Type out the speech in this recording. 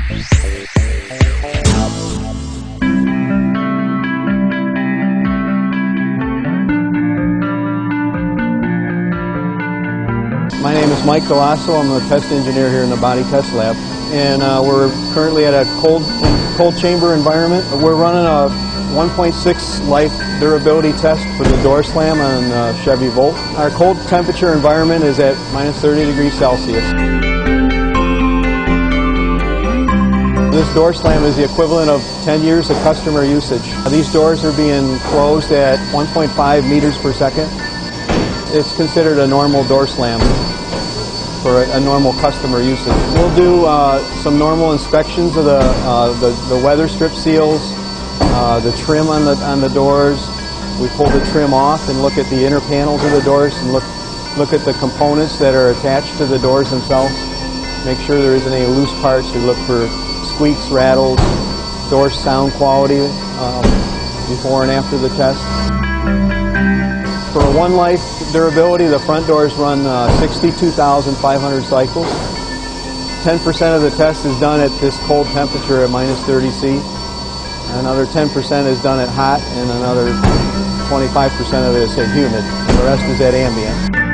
My name is Mike Galasso. I'm a test engineer here in the body test lab, and we're currently at a cold chamber environment. We're running a 1.6 life durability test for the door slam on Chevy Volt. Our cold temperature environment is at minus 30 degrees Celsius. This door slam is the equivalent of 10 years of customer usage. These doors are being closed at 1.5 meters per second. It's considered a normal door slam for a normal customer usage. We'll do some normal inspections of the weather strip seals, the trim on the doors. We pull the trim off and look at the inner panels of the doors and look at the components that are attached to the doors themselves. Make sure there isn't any loose parts. We look for squeaks, rattles, door sound quality before and after the test. For a one life durability, the front doors run 62,500 cycles. 10% of the test is done at this cold temperature at minus 30 C. Another 10% is done at hot, and another 25% of it is at humid. The rest is at ambient.